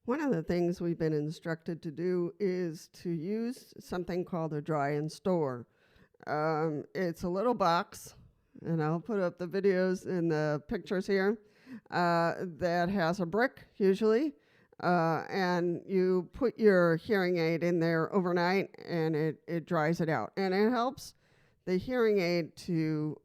One of the things we've been instructed to do is to use something called a dry and store. It's a little box, and I'll put up the videos and the pictures here, that has a brick usually, and you put your hearing aid in there overnight, and it dries it out. And it helps the hearing aid to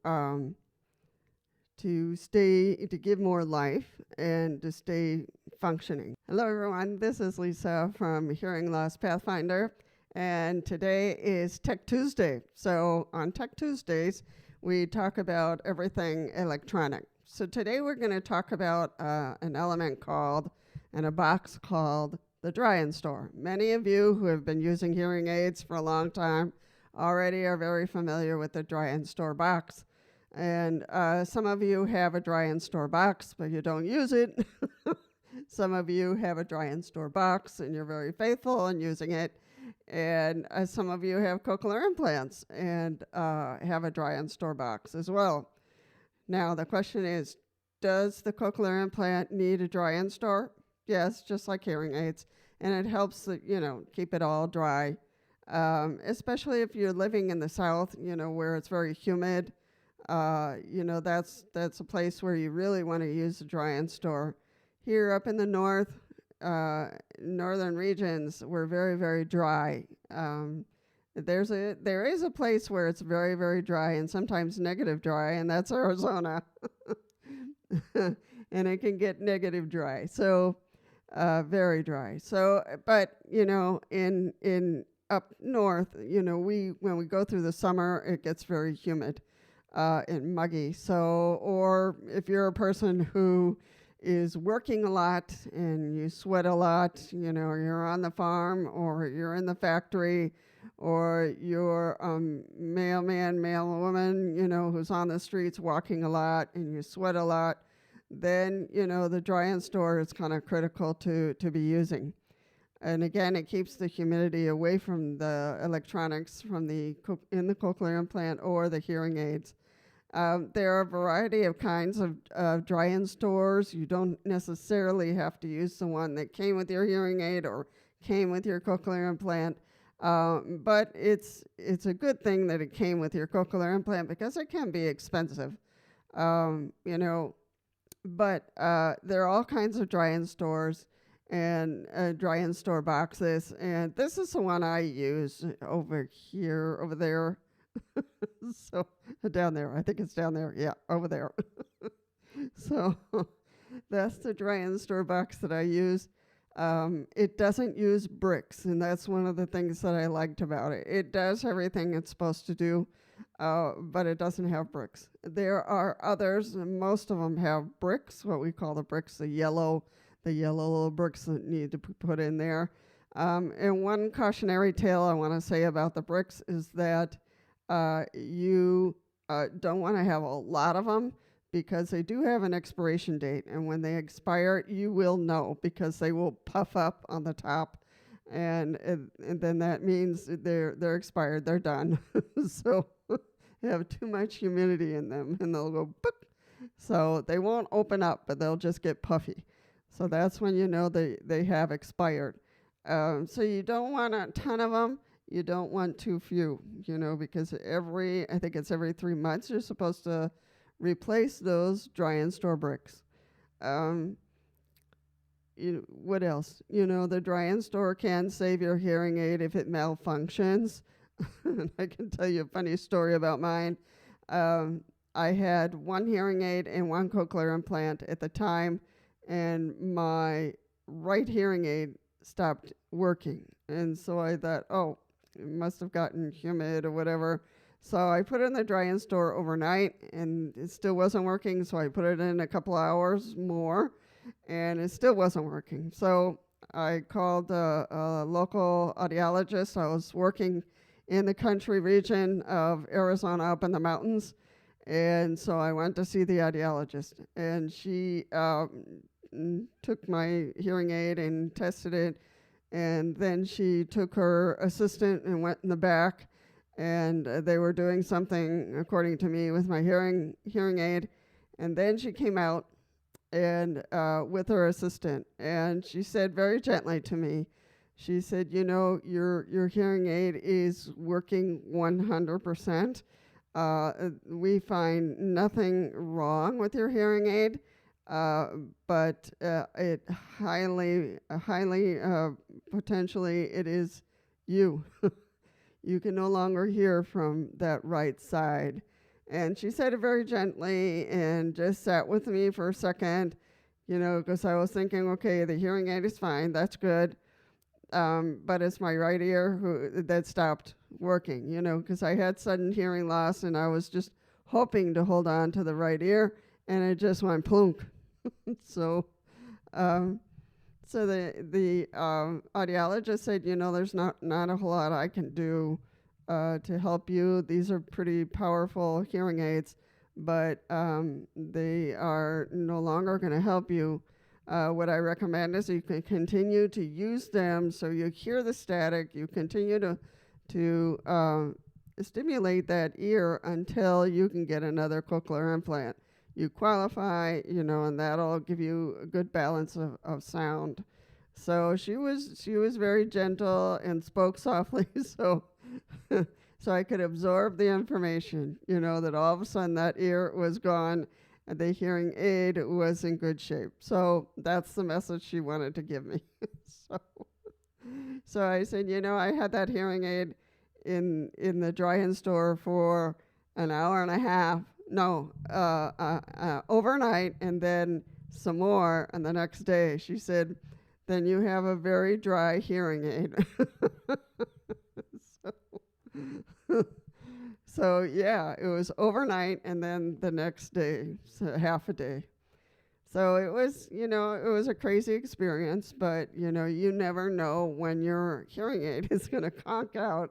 give more life and to stay functioning. Hello everyone, this is Lisa from Hearing Loss Pathfinder, and today is Tech Tuesday. So on Tech Tuesdays, we talk about everything electronic. So today we're going to talk about an element called, and a box called, the dry and store. Many of you who have been using hearing aids for a long time already are very familiar with the dry and store box. And some of you have a dry and store box, but you don't use it. Some of you have a dry and store box, and you're very faithful in using it. And some of you have cochlear implants and have a dry and store box as well. Now, the question is, does the cochlear implant need a dry and store? Yes, just like hearing aids. And it helps, keep it all dry, especially if you're living in the South, where it's very humid. That's a place where you really want to use the dry and store. Here up in the northern regions, we're very, very dry. There is a place where it's very, very dry and sometimes negative dry, and that's Arizona. And it can get negative dry, so very dry. So, but in up north, when we go through the summer, it gets very humid and muggy. So, or if you're a person who is working a lot and you sweat a lot, you're on the farm or you're in the factory, or you're mailman, mailwoman, who's on the streets walking a lot and you sweat a lot, then, the dry and store is kind of critical to be using. And again, it keeps the humidity away from the electronics in the cochlear implant or the hearing aids. There are a variety of kinds of dry and stores. You don't necessarily have to use the one that came with your hearing aid or came with your cochlear implant. But it's a good thing that it came with your cochlear implant because it can be expensive. But there are all kinds of dry and stores and dry and store boxes. And this is the one I use over there. So down there, I think it's down there. Yeah, over there. So that's the dry and store box that I use. It doesn't use bricks, and that's one of the things that I liked about it. It does everything it's supposed to do, but it doesn't have bricks. There are others, and most of them have bricks, what we call the bricks, the yellow little bricks that need to be put in there. And one cautionary tale I want to say about the bricks is that you don't want to have a lot of them because they do have an expiration date, and when they expire, you will know because they will puff up on the top, and then that means they're expired, they're done. So you have too much humidity in them, and they'll go boop. So they won't open up, but they'll just get puffy. So that's when you know they have expired. So you don't want a ton of them. You don't want too few, because I think it's every 3 months you're supposed to replace those dry and store bricks. What else? The dry and store can save your hearing aid if it malfunctions. And I can tell you a funny story about mine. I had one hearing aid and one cochlear implant at the time, and my right hearing aid stopped working. And so I thought, it must have gotten humid or whatever. So I put it in the dry and store overnight, and it still wasn't working. So I put it in a couple hours more, and it still wasn't working. So I called a local audiologist. I was working in the country region of Arizona up in the mountains. And so I went to see the audiologist, and she took my hearing aid and tested it. And then she took her assistant and went in the back, and they were doing something, according to me, with my hearing aid. And then she came out and with her assistant. And she said very gently to me, she said, you know, your hearing aid is working 100%. We find nothing wrong with your hearing aid, but it highly, potentially, it is you. You can no longer hear from that right side. And she said it very gently and just sat with me for a second, you know, because I was thinking, okay, the hearing aid is fine, that's good. But it's my right ear that stopped working, you know, because I had sudden hearing loss and I was just hoping to hold on to the right ear, and it just went plunk. So, um, so the audiologist said, you know, there's not a whole lot I can do to help you. These are pretty powerful hearing aids, but they are no longer going to help you. What I recommend is you can continue to use them so you hear the static. You continue to stimulate that ear until you can get another cochlear implant. You qualify, you know, and that'll give you a good balance of sound. So she was very gentle and spoke softly, so so I could absorb the information, you know, that all of a sudden that ear was gone and the hearing aid was in good shape. So that's the message she wanted to give me. so so I said, you know, I had that hearing aid in the dry-in store for an hour and a half. No, overnight, and then some more, and the next day. She said, then you have a very dry hearing aid. So yeah, it was overnight, and then the next day, so half a day. So it was, you know, it was a crazy experience, but, you know, you never know when your hearing aid is going to conk out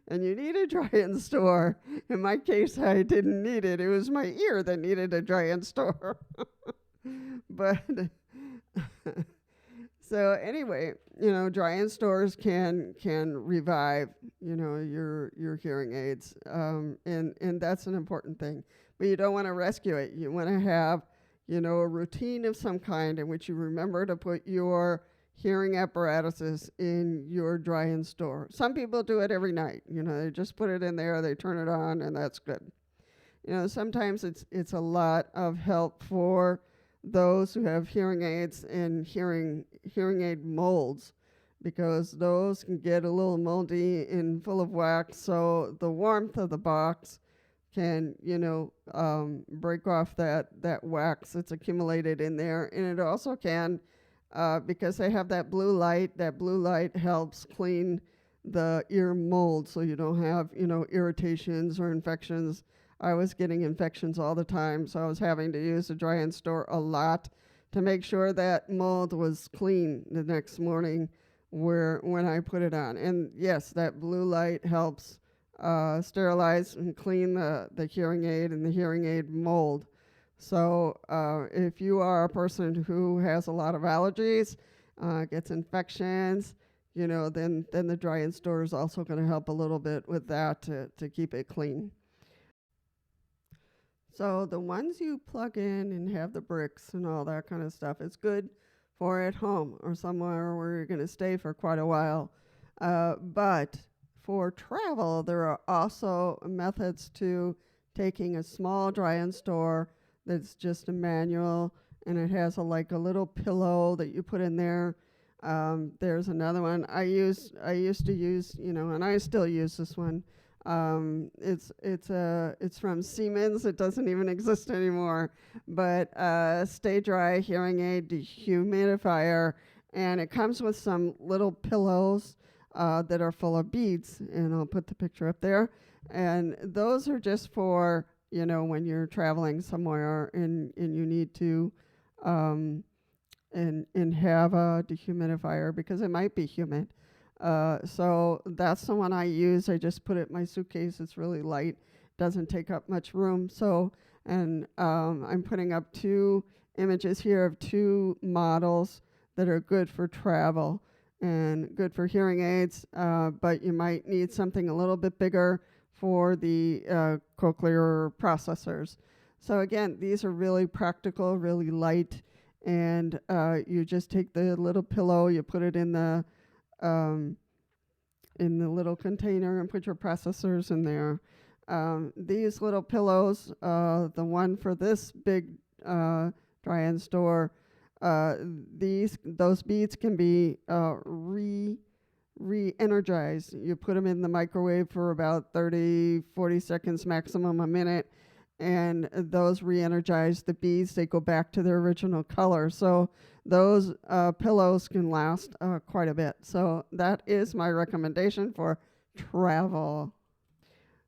and you need a dry-in store. In my case, I didn't need it. It was my ear that needed a dry-in store. But so anyway, you know, dry-in stores can revive, you know, your hearing aids, and that's an important thing. But you don't want to rescue it. You want to have, you know, a routine of some kind in which you remember to put your hearing apparatuses in your dry-in store. Some people do it every night. You know, they just put it in there, they turn it on, and that's good. You know, sometimes it's a lot of help for those who have hearing aids and hearing aid molds, because those can get a little moldy and full of wax. So the warmth of the box can, you know, break off that wax that's accumulated in there. And it also can, because they have that blue light helps clean the ear mold so you don't have, you know, irritations or infections. I was getting infections all the time, so I was having to use the dry-in store a lot to make sure that mold was clean the next morning when I put it on. And yes, that blue light helps sterilize and clean the hearing aid and the hearing aid mold. So if you are a person who has a lot of allergies, gets infections, you know, then the dry-in store is also going to help a little bit with that to keep it clean. So the ones you plug in and have the bricks and all that kind of stuff, it's good for at home or somewhere where you're going to stay for quite a while. But for travel, there are also methods to taking a small dry-in store that's just a manual, and it has a little pillow that you put in there. There's another one I used to use, you know, and I still use this one. It's from Siemens. It doesn't even exist anymore, but Stay Dry hearing aid dehumidifier, and it comes with some little pillows that are full of beads, and I'll put the picture up there. And those are just for, you know, when you're traveling somewhere and you need to and have a dehumidifier because it might be humid. So that's the one I use. I just put it in my suitcase. It's really light, doesn't take up much room. So, and I'm putting up 2 images here of 2 models that are good for travel and good for hearing aids, but you might need something a little bit bigger for the cochlear processors. So again, these are really practical, really light, and you just take the little pillow, you put it um, in the little container and put your processors in there. These little pillows, the one for this big dry and store, those beads can be re-energized. You put them in the microwave for about 30-40 seconds, maximum a minute, and those re-energize the beads. They go back to their original color. So those pillows can last quite a bit. So that is my recommendation for travel.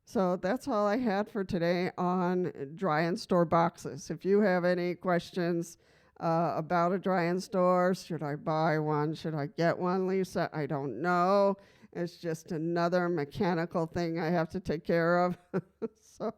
So that's all I had for today on dry and store boxes. If you have any questions about a dry and store, should I buy one? Should I get one, Lisa? I don't know. It's just another mechanical thing I have to take care of. So,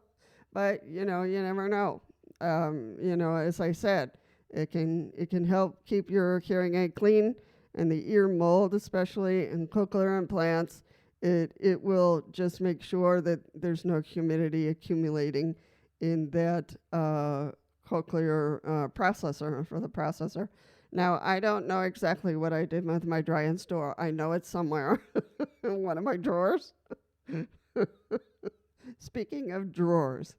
but you never know. As I said, it can help keep your hearing aid clean, and the ear mold, especially in cochlear implants. It will just make sure that there's no humidity accumulating in that cochlear processor for the processor. Now, I don't know exactly what I did with my dry and store. I know it's somewhere in one of my drawers. Speaking of drawers,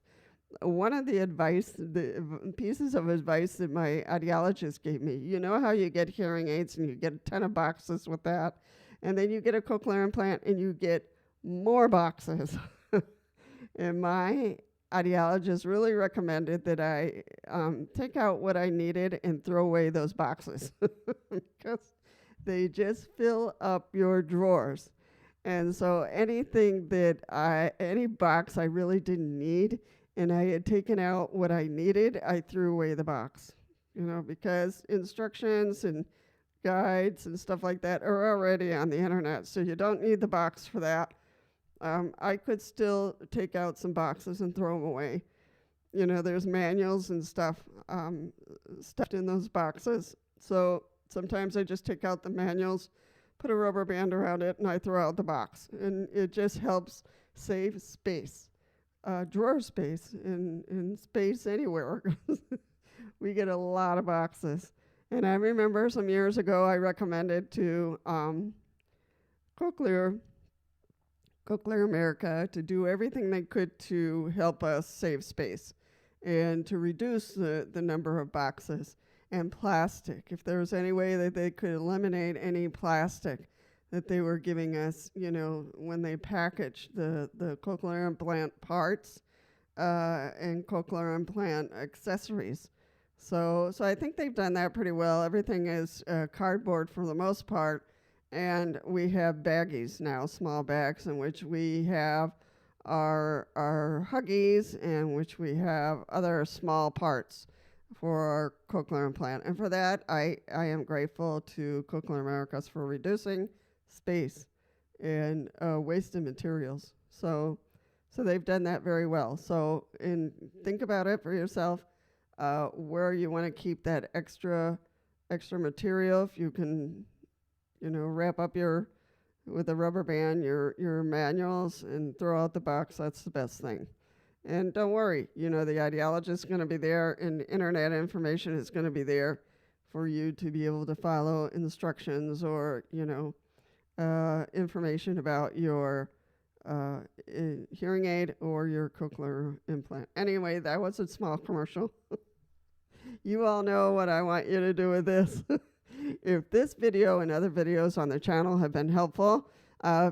one of the pieces of advice that my audiologist gave me, you know how you get hearing aids and you get a ton of boxes with that? And then you get a cochlear implant and you get more boxes. And my audiologist really recommended that I take out what I needed and throw away those boxes because they just fill up your drawers. And so any box I really didn't need and I had taken out what I needed, I threw away the box, because instructions and guides and stuff like that are already on the internet, so you don't need the box for that. I could still take out some boxes and throw them away. There's manuals and stuff stuffed in those boxes. So sometimes I just take out the manuals, put a rubber band around it, and I throw out the box. And it just helps save space, drawer space, and space anywhere. We get a lot of boxes. And I remember some years ago, I recommended to Cochlear America to do everything they could to help us save space and to reduce the number of boxes and plastic. If there was any way that they could eliminate any plastic that they were giving us, when they packaged the cochlear implant parts and cochlear implant accessories. So I think they've done that pretty well. Everything is cardboard for the most part, and we have baggies now, small bags, in which we have our Huggies, and which we have other small parts for our cochlear implant. And for that, I am grateful to Cochlear Americas for reducing space and wasted materials. So they've done that very well. So think about it for yourself. Where you want to keep that extra material. If you can, wrap up with a rubber band your manuals and throw out the box, that's the best thing. And don't worry, the audiologist is going to be there, and internet information is going to be there for you to be able to follow instructions or information about your hearing aid or your cochlear implant. Anyway, that was a small commercial. You all know what I want you to do with this. If this video and other videos on the channel have been helpful,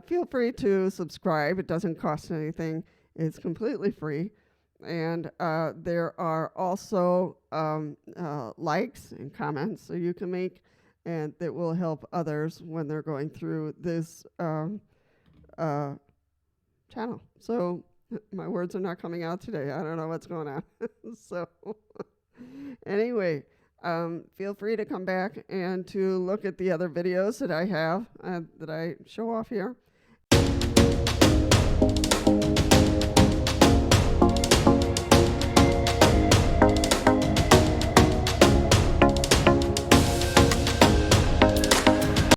feel free to subscribe. It doesn't cost anything. It's completely free. And there are also likes and comments so you can make, and that will help others when they're going through this channel. So my words are not coming out today. I don't know what's going on. So anyway, feel free to come back and to look at the other videos that I have that I show off here.